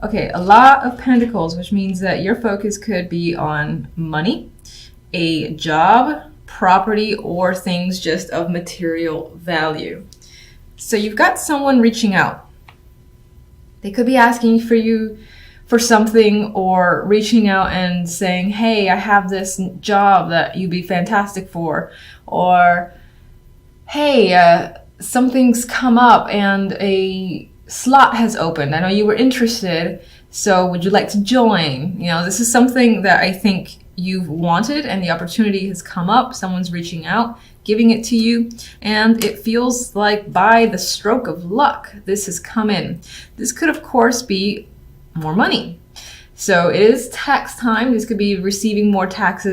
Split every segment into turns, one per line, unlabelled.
Okay, a lot of pentacles, which means that your focus could be on money, a job, property, or things just of material value. So you've got someone reaching out. They could be asking for you for something, or reaching out and saying, hey, I have this job that you'd be fantastic for, or hey, something's come up and a slot has opened. I know you were interested, so would you like to join? You know, this is something that I think you've wanted and the opportunity has come up. Someone's reaching out, giving it to you, and it feels like by the stroke of luck, this has come in. This could, of course, be more money. So it is tax time. This could be receiving more tax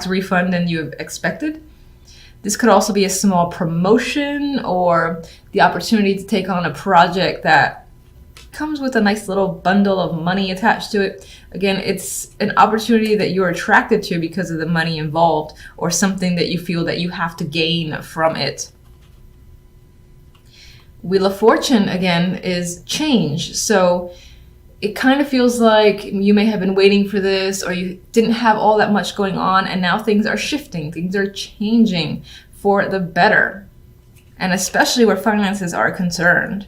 refund than you expected. This could also be a small promotion or the opportunity to take on a project that comes with a nice little bundle of money attached to it. Again, it's an opportunity that you're attracted to because of the money involved, or something that you feel that you have to gain from it. Wheel of Fortune, again, is change. So it kind of feels like you may have been waiting for this, or you didn't have all that much going on, and now things are shifting, things are changing for the better, and especially where finances are concerned.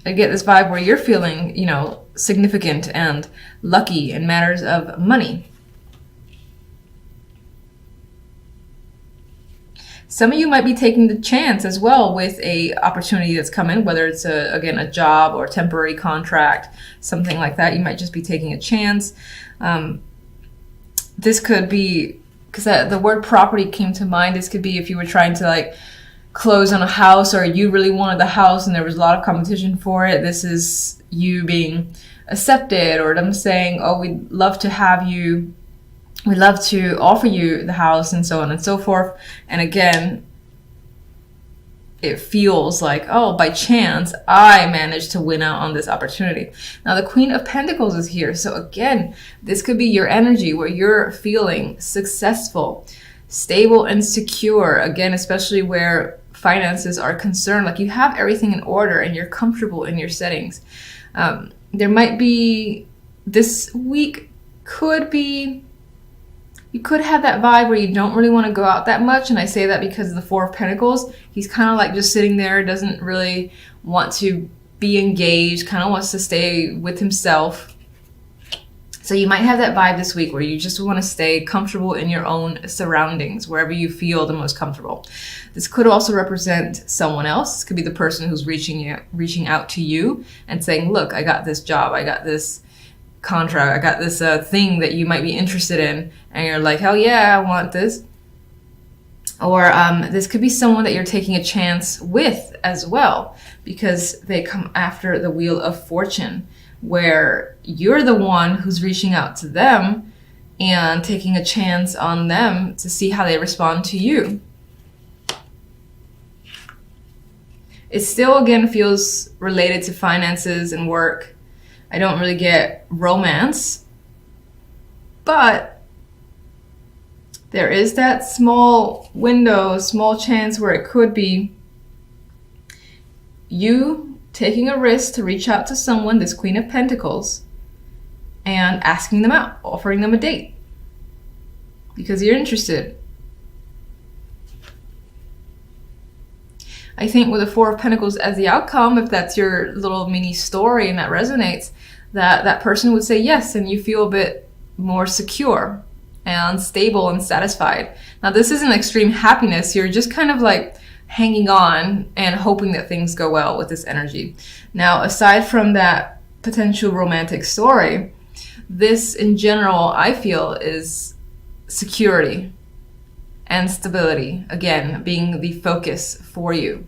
I get this vibe where you're feeling, you know, significant and lucky in matters of money. Some of you might be taking the chance as well with a opportunity that's come in, whether it's again a job or temporary contract, something like that. You might just be taking a chance. This could be, because the word property came to mind, this could be if you were trying to like close on a house, or you really wanted the house and there was a lot of competition for it. This is you being accepted, or them saying, oh, we'd love to have you, we'd love to offer you the house, and so on and so forth. And again, it feels like, oh, by chance, I managed to win out on this opportunity. Now, the Queen of Pentacles is here. So again, this could be your energy where you're feeling successful, stable, and secure. Again, especially where finances are concerned, like you have everything in order and you're comfortable in your settings. There might be, this week could be, you could have that vibe where you don't really want to go out that much. And I say that because of the Four of Pentacles. He's kind of like just sitting there, doesn't really want to be engaged, kind of wants to stay with himself. So you might have that vibe this week where you just want to stay comfortable in your own surroundings, wherever you feel the most comfortable. This could also represent someone else. This could be the person who's reaching out to you and saying, look, I got this job, I got this contract, I got this thing that you might be interested in, and you're like, hell yeah, I want this. Or this could be someone that you're taking a chance with as well, because they come after the Wheel of Fortune, where you're the one who's reaching out to them and taking a chance on them to see how they respond to you. It still, again, feels related to finances and work. I don't really get romance, but there is that small window, small chance where it could be you taking a risk to reach out to someone, this Queen of Pentacles, and asking them out, offering them a date because you're interested. I think with the Four of Pentacles as the outcome, if that's your little mini story and that resonates, that person would say yes, and you feel a bit more secure and stable and satisfied. Now, this isn't extreme happiness. You're just kind of like hanging on and hoping that things go well with this energy. Now, aside from that potential romantic story, this in general, I feel, is security and stability, again, being the focus for you.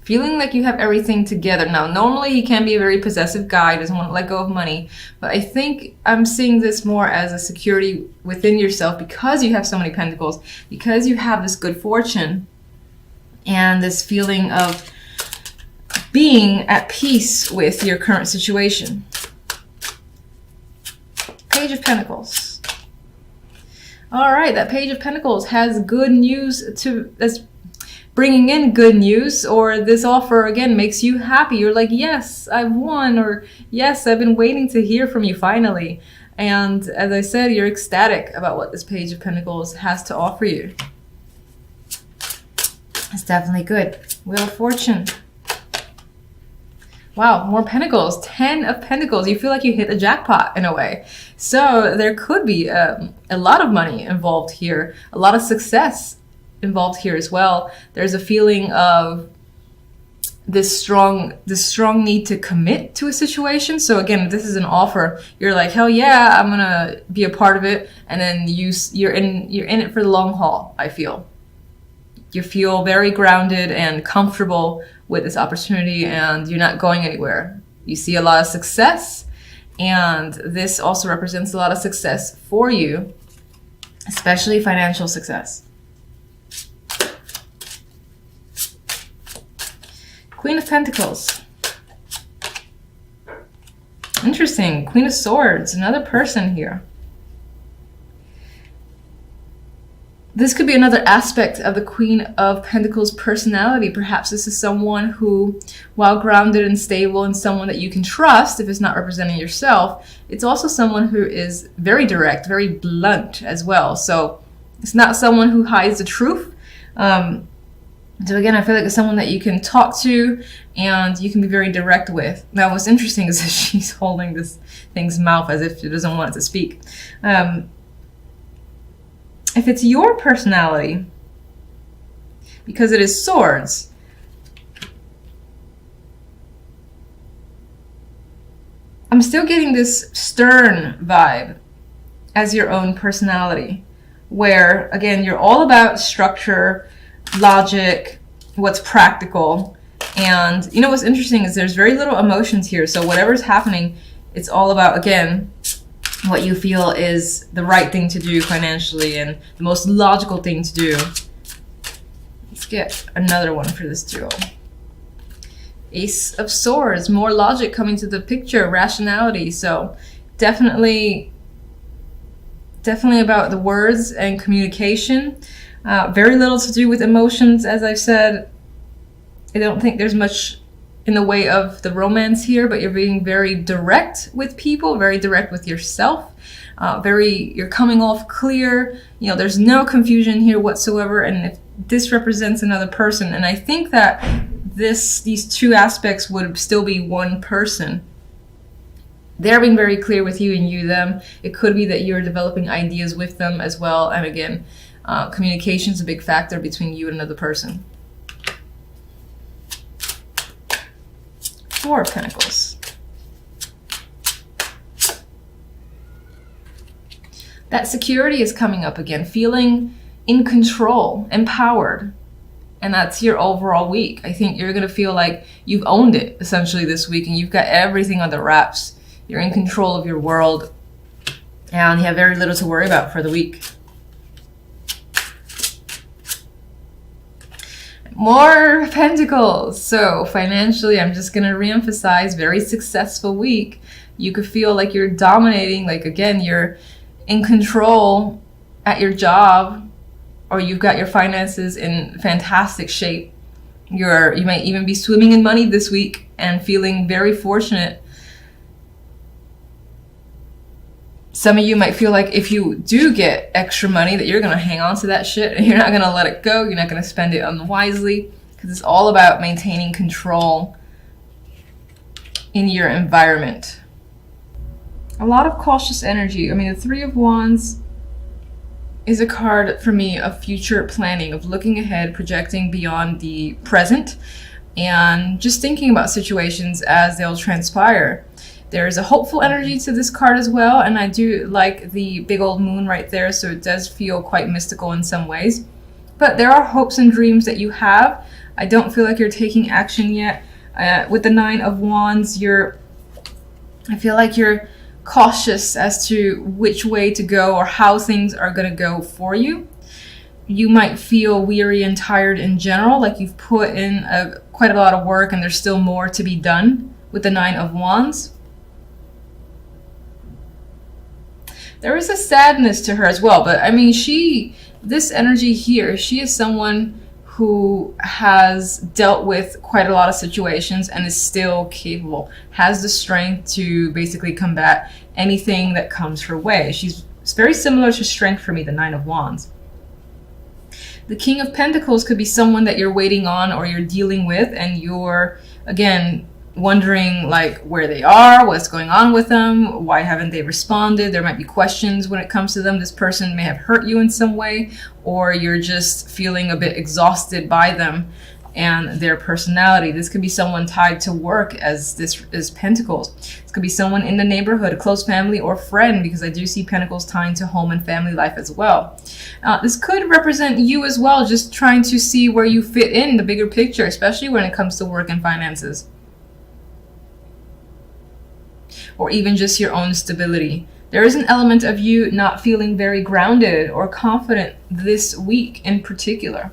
Feeling like you have everything together. Now, normally he can be a very possessive guy, doesn't want to let go of money, but I think I'm seeing this more as a security within yourself because you have so many pentacles, because you have this good fortune and this feeling of being at peace with your current situation. Page of Pentacles. All right, that Page of Pentacles has good news bringing in good news, or this offer again makes you happy. You're like, yes, I've won, or yes, I've been waiting to hear from you finally. And as I said, you're ecstatic about what this Page of Pentacles has to offer you. It's definitely good. Wheel of Fortune. Wow, more Pentacles. 10 of Pentacles. You feel like you hit a jackpot in a way. So there could be a lot of money involved here. A lot of success involved here as well. There's a feeling of this strong need to commit to a situation. So again, this is an offer. You're like, hell yeah, I'm gonna be a part of it. And then you're in it for the long haul, I feel. You feel very grounded and comfortable with this opportunity, and you're not going anywhere. You see a lot of success, and this also represents a lot of success for you, especially financial success. Queen of Pentacles. Interesting. Queen of Swords, another person here. This could be another aspect of the Queen of Pentacles personality. Perhaps this is someone who, while grounded and stable and someone that you can trust, if it's not representing yourself, it's also someone who is very direct, very blunt as well. So it's not someone who hides the truth. So again, I feel like it's someone that you can talk to and you can be very direct with. Now, what's interesting is that she's holding this thing's mouth as if she doesn't want it to speak. If it's your personality, because it is swords, I'm still getting this stern vibe as your own personality, where, again, you're all about structure, logic, what's practical. And you know what's interesting is there's very little emotions here. So whatever's happening, it's all about, again, what you feel is the right thing to do financially and the most logical thing to do. Let's get another one for this duo. Ace of Swords, more logic coming to the picture, rationality. So definitely about the words and communication. Very little to do with emotions, as I've said. I don't think there's much in the way of the romance here, but you're being very direct with people, very direct with yourself. You're coming off clear. You know, there's no confusion here whatsoever. And if this represents another person, and I think that these two aspects would still be one person. They're being very clear with you and you them. It could be that you're developing ideas with them as well. And again, communication is a big factor between you and another person. Four of Pentacles. That security is coming up again, feeling in control, empowered. And that's your overall week. I think you're going to feel like you've owned it essentially this week and you've got everything under wraps. You're in control of your world and you have very little to worry about for the week. More Pentacles. So financially, I'm just going to reemphasize, very successful week. You could feel like you're dominating, like again, you're in control at your job, or you've got your finances in fantastic shape. You might even be swimming in money this week and feeling very fortunate. Some of you might feel like if you do get extra money that you're going to hang on to that shit and you're not going to let it go. You're not going to spend it unwisely, because it's all about maintaining control in your environment. A lot of cautious energy. I mean, the Three of Wands is a card for me of future planning, of looking ahead, projecting beyond the present, and just thinking about situations as they'll transpire. There's a hopeful energy to this card as well, and I do like the big old moon right there, so it does feel quite mystical in some ways. But there are hopes and dreams that you have. I don't feel like you're taking action yet. With the Nine of Wands, I feel like you're cautious as to which way to go or how things are going to go for you. You might feel weary and tired in general, like you've put in quite a lot of work and there's still more to be done with the Nine of Wands. There is a sadness to her as well, but I mean, this energy here, she is someone who has dealt with quite a lot of situations and is still capable, has the strength to basically combat anything that comes her way. It's very similar to strength for me, the Nine of Wands. The King of Pentacles could be someone that you're waiting on or you're dealing with, and you're, again, wondering like where they are, what's going on with them, why haven't they responded. There might be questions when it comes to them. This person may have hurt you in some way, or you're just feeling a bit exhausted by them and their personality. This could be someone tied to work, as this is Pentacles. This could be someone in the neighborhood, a close family or friend, because I do see Pentacles tying to home and family life as well. This could represent you as well, just trying to see where you fit in the bigger picture, especially when it comes to work and finances, or even just your own stability. There is an element of you not feeling very grounded or confident this week in particular,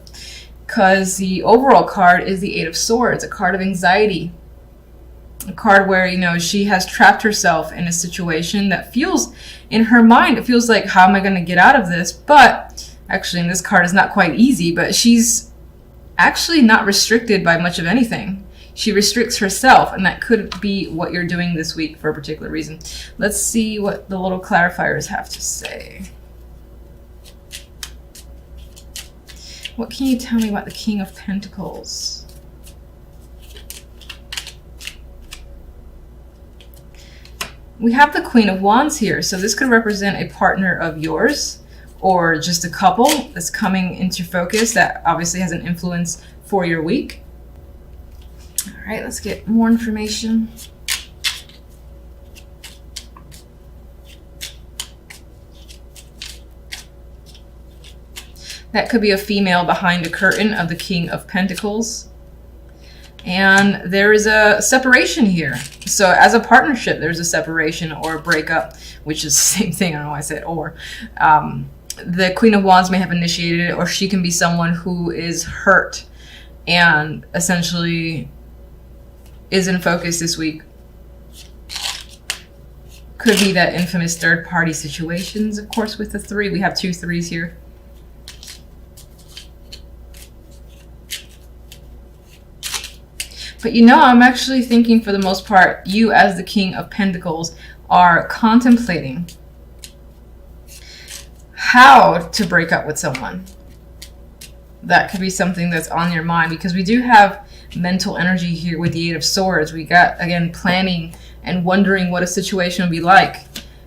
because the overall card is the Eight of Swords, a card of anxiety, a card where, you know, she has trapped herself in a situation that feels, in her mind, it feels like, how am I going to get out of this? But actually, in this card, it's not quite easy, but she's actually not restricted by much of anything. She restricts herself, and that could be what you're doing this week for a particular reason. Let's see what the little clarifiers have to say. What can you tell me about the King of Pentacles? We have the Queen of Wands here, so this could represent a partner of yours or just a couple that's coming into focus that obviously has an influence for your week. All right, let's get more information. That could be a female behind the curtain of the King of Pentacles. And there is a separation here. So as a partnership, there's a separation or a breakup, which is the same thing. I don't know why I said or. The Queen of Wands may have initiated it, or she can be someone who is hurt and essentially is in focus this week. Could be that infamous third party situations, of course, with the three. We have 2 threes here. But you know, I'm actually thinking for the most part, you as the King of Pentacles are contemplating how to break up with someone. That could be something that's on your mind, because we do have mental energy here with the Eight of Swords. We got, again, planning and wondering what a situation would be like.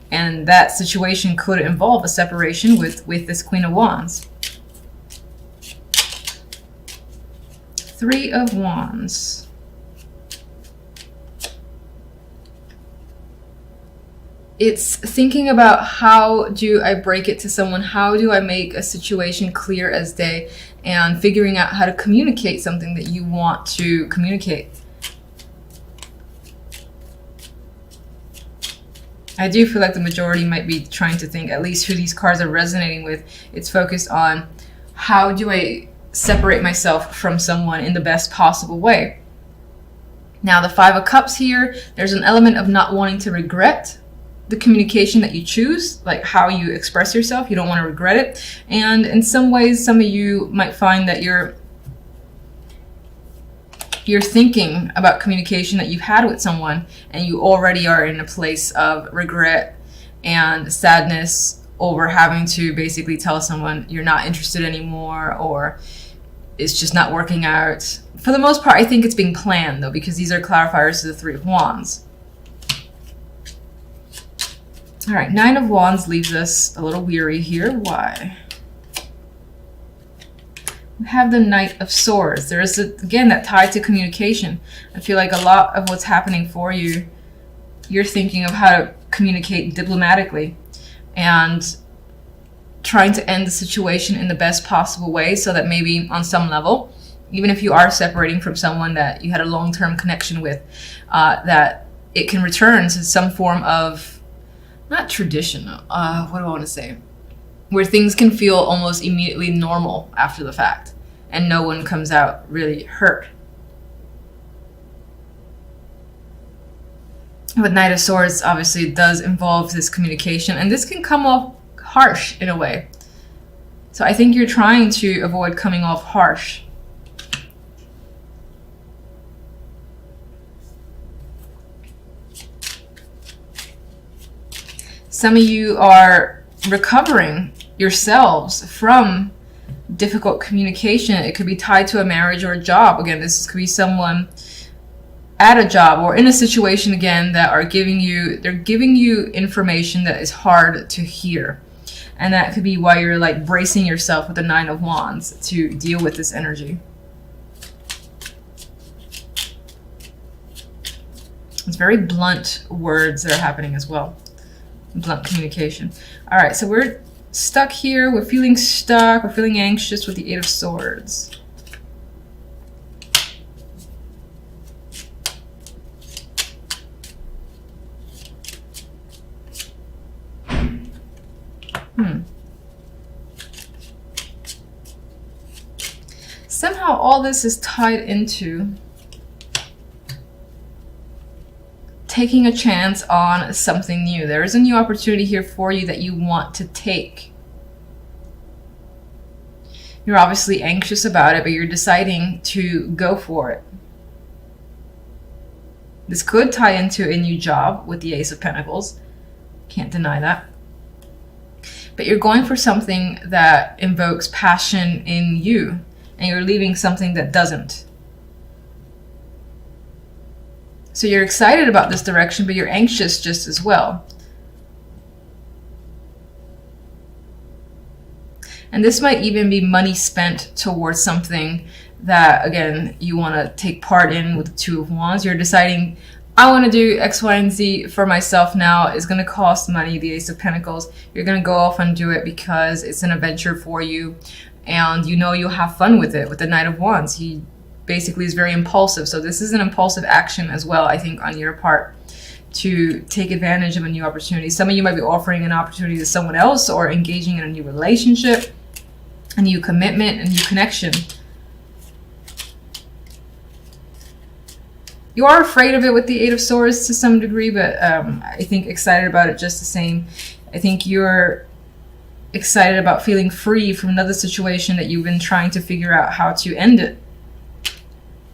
And that situation could involve a separation with this Queen of Wands. 3 of Wands. It's thinking about, how do I break it to someone? How do I make a situation clear as day? And figuring out how to communicate something that you want to communicate. I do feel like the majority might be trying to think, at least who these cards are resonating with, it's focused on, how do I separate myself from someone in the best possible way? Now, the 5 of Cups here, there's an element of not wanting to regret the communication that you choose, like how you express yourself. You don't want to regret it. And in some ways, some of you might find that you're thinking about communication that you've had with someone, and you already are in a place of regret and sadness over having to basically tell someone you're not interested anymore, or it's just not working out. For the most part, I think it's being planned, though, because these are clarifiers to the 3 of Wands. All right, 9 of Wands leaves us a little weary here. Why? We have the Knight of Swords. There is, again, that tie to communication. I feel like a lot of what's happening for you, you're thinking of how to communicate diplomatically and trying to end the situation in the best possible way, so that maybe on some level, even if you are separating from someone that you had a long-term connection with, that it can return to some form of, not traditional, what do I want to say? Where things can feel almost immediately normal after the fact, and no one comes out really hurt. But Knight of Swords obviously does involve this communication, and this can come off harsh in a way. So I think you're trying to avoid coming off harsh Some of you are recovering yourselves from difficult communication. It could be tied to a marriage or a job. Again, this could be someone at a job or in a situation, again, that are giving you information that is hard to hear. And that could be why you're like bracing yourself with the Nine of Wands to deal with this energy. It's very blunt words that are happening as well. Blunt communication. All right, so we're stuck here. We're feeling stuck. We're feeling anxious with the Eight of Swords. Somehow all this is tied into taking a chance on something new. There is a new opportunity here for you that you want to take. You're obviously anxious about it, but you're deciding to go for it. This could tie into a new job with the Ace of Pentacles. Can't deny that. But you're going for something that invokes passion in you, and you're leaving something that doesn't. So you're excited about this direction, but you're anxious just as well. And this might even be money spent towards something that, again, you want to take part in with the Two of Wands. You're deciding, I want to do X, Y, and Z for myself now. It's going to cost money, the Ace of Pentacles. You're going to go off and do it because it's an adventure for you. And you know you'll have fun with it. With the Knight of Wands, he basically is very impulsive. So this is an impulsive action as well, I think, on your part to take advantage of a new opportunity. Some of you might be offering an opportunity to someone else or engaging in a new relationship, a new commitment, a new connection. You are afraid of it with the Eight of Swords to some degree, but I think excited about it just the same. I think you're excited about feeling free from another situation that you've been trying to figure out how to end it.